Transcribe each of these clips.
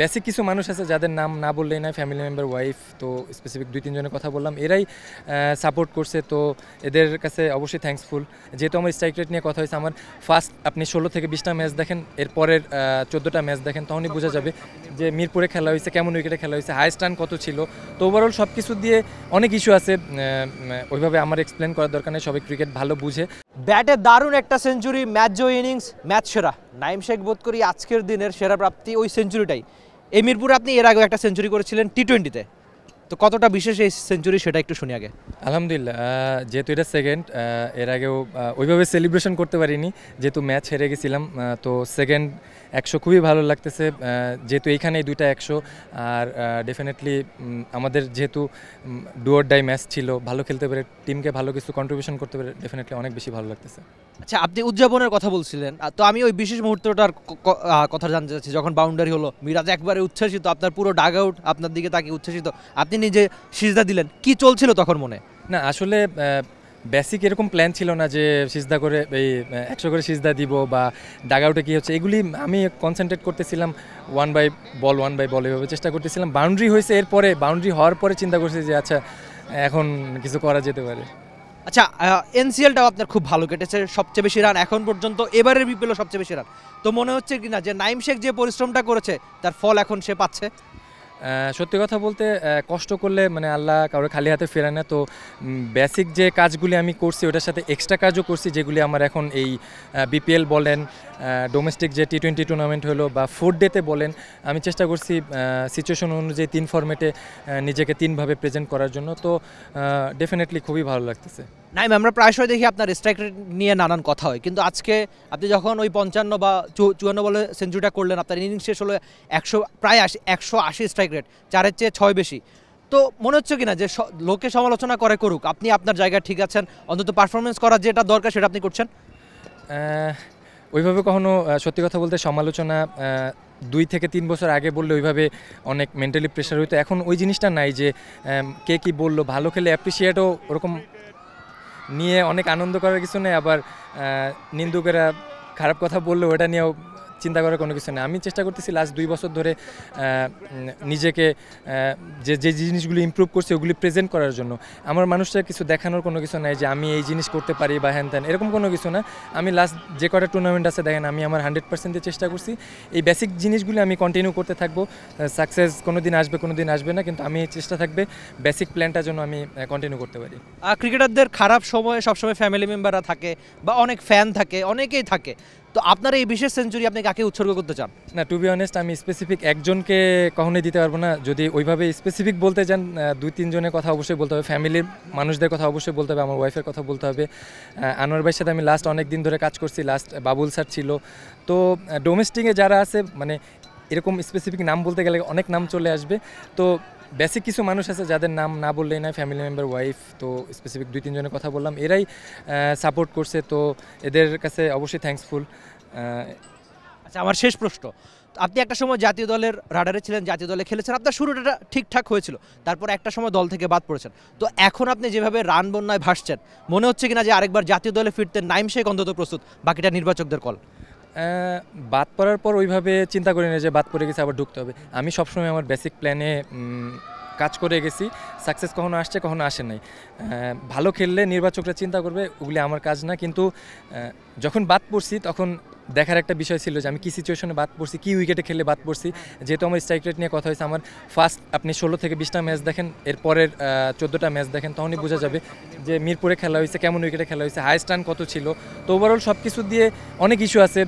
Basic কিছু মানুষ আছে যাদের নাম না বললেই না, ফ্যামিলি মেম্বার, ওয়াইফ, তো স্পেসিফিক 2-3 জনের কথা বললাম, এরাই সাপোর্ট করছে। তো এদের কাছে অবশ্যই থ্যাঙ্কসফুল। যেহেতু আমার স্ট্রাইক রেট নিয়ে কথা হয়েছে, আমার ফার্স্ট আপনি 16 থেকে 20টা ম্যাচ দেখেন, এরপরের 14টা ম্যাচ দেখেন, তখনই বোঝা যাবে যে মিরপুরে খেলা হয়েছে, কেমন উইকেটে খেলা হয়েছে, হাইস্ট রান কত ছিল। তো ওভারঅল সব কিছু দিয়ে অনেক ইস্যু আছে, ওইভাবে আমার এক্সপ্লেন করার দরকার নেই, সবাই ক্রিকেট ভালো বুঝে। ব্যাটে দারুণ একটা সেঞ্চুরি, ম্যাচ জয় ইনিংস, ম্যাচ সেরা। নাইম শেখ বোধ করি আজকের দিনের সেরা প্রাপ্তি ওই সেঞ্চুরিটাই। এই মিরপুরে আপনি এর আগেও একটা সেঞ্চুরি করেছিলেন টি-20-তে, তো কতটা বিশেষ এই সেঞ্চুরি সেটা একটু শুনি আগে। আলহামদুলিল্লাহ, যেহেতু এটা সেকেন্ড, এর আগেও ওইভাবে সেলিব্রেশন করতে পারিনি যেহেতু ম্যাচ হেরে গেছিলাম। তো সেকেন্ড 100 খুবই ভালো লাগতেছে, যেহেতু এইখানেই 2টা 100। আর ডেফিনেটলি আমাদের যেহেতু ডু অর ডাই ম্যাচ ছিল, ভালো খেলতে পেরে, টিমকে ভালো কিছু কন্ট্রিবিউশন করতে পেরে ডেফিনেটলি অনেক বেশি ভালো লাগতেছে। আচ্ছা, আপনি উদযাপনের কথা বলছিলেন, তো আমি ওই বিশেষ মুহূর্তটার কথা জানতে চাচ্ছি। যখন বাউন্ডারি হলো, মিরাজ একবারে উচ্ছ্বাসিত, আপনার পুরো ডাগ আউট আপনার দিকে তাকিয়ে উচ্ছ্বাসিত, আপনি নিজে সিজদা দিলেন, কি চলছিল তখন মনে? না, আসলে বেসিক এরকম প্ল্যান ছিল না যে সিজদা করে এই 100 করে সিজদা দিব বা ডাগ আউটে কী হচ্ছে, এগুলি আমি কনসেন্ট্রেট করতেছিলাম। 1 বাই বল এভাবে চেষ্টা করতেছিলাম। বাউন্ডারি হয়েছে, এরপরে বাউন্ডারি হওয়ার পরে চিন্তা করছি যে আচ্ছা এখন কিছু করা যেতে পারে। আচ্ছা, এনসিএলটাও আপনার খুব ভালো কেটেছে, সবচেয়ে বেশি রান এখন পর্যন্ত, এবারের বিপিএলও সবচেয়ে বেশি রান। তো মনে হচ্ছে কি না যে নাইম শেখ যে পরিশ্রমটা করেছে তার ফল এখন সে পাচ্ছে? সত্যি কথা বলতে, কষ্ট করলে মানে আল্লাহ কারো খালি হাতে ফেরায় না। তো বেসিক যে কাজগুলি আমি করছি ওটার সাথে এক্সট্রা কাজও করছি, যেগুলি আমার এখন এই বিপিএল বলেন, ডোমেস্টিক যে টি-20 টুর্নামেন্ট হলো বা 4 ডেতে বলেন, আমি চেষ্টা করছি সিচুয়েশন অনুযায়ী 3 ফরম্যাটে নিজেকে 3ভাবে প্রেজেন্ট করার জন্য। তো ডেফিনেটলি খুবই ভালো লাগতেছে। নাইম, আমরা প্রায়শই দেখি আপনার স্ট্রাইক রেট নিয়ে নানান কথা হয়, কিন্তু আজকে আপনি যখন ওই 55 বা 54 বলে সেঞ্চুরিটা করলেন, আপনার ইনিংস শেষ হলো 100, প্রায় 180 স্ট্রাইক রেট, 4-এর চেয়ে 6 বেশি। তো মনে হচ্ছে কিনা যে লোকে সমালোচনা করে করুক, আপনি আপনার জায়গায় ঠিক আছেন, অন্তত পারফরমেন্স করার যেটা দরকার সেটা আপনি করছেন? ওইভাবে কখনো সত্যি কথা বলতে সমালোচনা 2 থেকে 3 বছর আগে বললে ওইভাবে অনেক মেন্টালি প্রেশার হইতো। এখন ওই জিনিসটা নাই যে কে কী বললো, ভালো খেলে অ্যাপ্রিসিয়েটও ওরকম নিয়ে অনেক আনন্দ করার কিছু নেই, আবার নিন্দুকেরা খারাপ কথা বললে ওটা নিয়েও চিন্তা করার কোনো কিছু নেই। আমি চেষ্টা করতেছি লাস্ট 2 বছর ধরে নিজেকে যে জিনিসগুলি ইমপ্রুভ করছি ওগুলি প্রেজেন্ট করার জন্য। আমার মানুষটা কিছু দেখানোর কোনো কিছু নাই যে আমি এই জিনিস করতে পারি বা হ্যান ত্যান, এরকম কোনো কিছু না। আমি লাস্ট যে কটা টুর্নামেন্ট আছে দেখেন, আমি আমার 100% দিয়ে চেষ্টা করছি। এই বেসিক জিনিসগুলি আমি কন্টিনিউ করতে থাকবো। সাকসেস কোনো দিন আসবে, কোনো দিন আসবে না, কিন্তু আমি চেষ্টা থাকবে বেসিক প্ল্যানটার জন্য আমি কন্টিনিউ করতে পারি। ক্রিকেটারদের খারাপ সময়ে সবসময় ফ্যামিলি মেম্বাররা থাকে বা অনেক ফ্যান থাকে, অনেকেই থাকে। তো আপনার এই বিশেষ সেঞ্চুরি আপনি কাকে উৎসর্গ করতে চান? না, টু বি অনেস্ট আমি স্পেসিফিক একজনকে কখনোই দিতে পারবো না। যদি ওইভাবে স্পেসিফিক বলতে চান, 2-3 জনের কথা অবশ্যই বলতে হবে, ফ্যামিলির মানুষদের কথা অবশ্যই বলতে হবে, আমার ওয়াইফের কথা বলতে হবে। আনোয়ার ভাইয়ের সাথে আমি লাস্ট অনেক দিন ধরে কাজ করছি, লাস্ট বাবুল স্যার ছিল। তো ডোমেস্টিকে যারা আছে, মানে এরকম স্পেসিফিক নাম বলতে গেলে অনেক নাম চলে আসবে। তো বেসিক কিছু মানুষ আছে যাদের নাম না বললেই না, ফ্যামিলি মেম্বার, ওয়াইফ, তো স্পেসিফিক 2-3 জনের কথা বললাম, এরাই সাপোর্ট করছে। তো এদের কাছে অবশ্যই থ্যাঙ্কসফুল। আচ্ছা, আমার শেষ প্রশ্ন, আপনি একটা সময় জাতীয় দলের রাডারে ছিলেন, জাতীয় দলে খেলেছেন, আপনার শুরুটা ঠিকঠাক হয়েছিল, তারপর একটা সময় দল থেকে বাদ পড়েছেন। তো এখন আপনি যেভাবে রান বন্যায় ভাসছেন, মনে হচ্ছে কিনা যে আরেকবার জাতীয় দলে ফিরতে নাইম শেখ অন্তত প্রস্তুত, বাকিটা নির্বাচকদের কল? বাদ পড়ার পর ওইভাবে চিন্তা করি না যে বাদ পড়ে গেছে আবার ঢুকতে হবে। আমি সবসময় আমার বেসিক প্ল্যানে কাজ করে গেছি। সাকসেস কখনো আসছে, কখনো আসে নাই। ভালো খেললে নির্বাচকরা চিন্তা করবে, ওগুলি আমার কাজ না। কিন্তু যখন বাদ পড়ছি তখন দেখার একটা বিষয় ছিল যে আমি কী সিচুয়েশনে বাদ পড়ছি, কী উইকেটে খেললে বাদ পড়ছি। যেহেতু আমার স্ট্রাইক রেট নিয়ে কথা হয়েছে, আমার ফার্স্ট আপনি 16 থেকে 20টা ম্যাচ দেখেন, এরপরের 14টা ম্যাচ দেখেন, তখনই বোঝা যাবে যে মিরপুরে খেলা হয়েছে, কেমন উইকেটে খেলা হয়েছে, হাইস্ট রান কত ছিল। তো ওভারঅল সব কিছু দিয়ে অনেক ইস্যু আছে,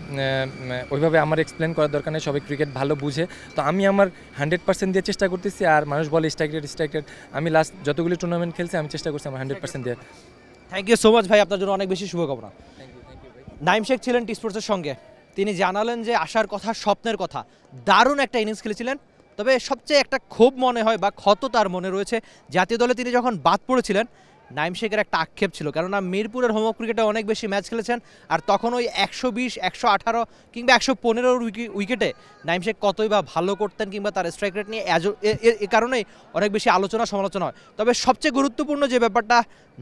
ওইভাবে আমার এক্সপ্লেন করার দরকার নেই, সবাই ক্রিকেট ভালো বুঝে। তো আমি আমার 100% দিয়ে চেষ্টা করতেছি। আর মানুষ বলে স্ট্রাইক রেট, আমি লাস্ট যতগুলি টুর্নামেন্ট খেলছি আমি চেষ্টা করছি আমার 100% দিয়ে। থ্যাংক ইউ সো মাচ ভাই, আপনার জন্য অনেক বেশি শুভকামনা। নাইম শেখ ছিলেন টি স্পোর্টসের সঙ্গে, তিনি জানালেন যে আসার কথা, স্বপ্নের কথা। দারুণ একটা ইনিংস খেলেছিলেন, তবে সবচেয়ে একটা ক্ষোভ মনে হয় বা ক্ষত তার মনে রয়েছে, জাতীয় দলে তিনি যখন বাদ পড়েছিলেন, নাইম শেখের একটা আক্ষেপ ছিল, কেননা মিরপুরের হোম ক্রিকেটে অনেক বেশি ম্যাচ খেলেছেন, আর তখন ওই 120, 118 কিংবা 115 উইকেটে নাইম শেখ কতই বা ভালো করতেন, কিংবা তার স্ট্রাইক রেট নিয়ে এ কারণেই অনেক বেশি আলোচনা সমালোচনা হয়। তবে সবচেয়ে গুরুত্বপূর্ণ যে ব্যাপারটা,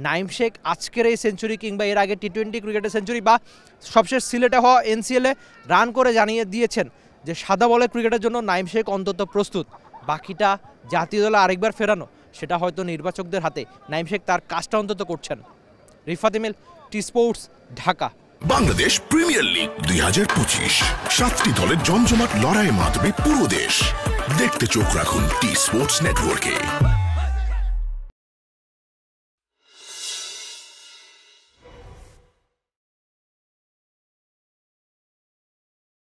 নাইম শেখ আজকের এই সেঞ্চুরি কিংবা এর আগে টি-20 ক্রিকেটের সেঞ্চুরি বা সবশেষ সিলেটে হওয়া এনসিএলে রান করে জানিয়ে দিয়েছেন যে সাদা বলে ক্রিকেটের জন্য নাইম শেখ অন্তত প্রস্তুত, বাকিটা জাতীয় দলে আরেকবার ফেরানো সেটা হয়তো নির্বাচকদের হাতে। নাইম শেখ তার কাজটা অন্তত করছেন। Rifat Emil, T sports, Dhaka. Bangladesh premier league 2025, 7টি দলের জমজমাট লড়াইয়ে মাতবে পুরো দেশ। দেখতে চোখ রাখুন টি স্পোর্টস নেটওয়ার্কে।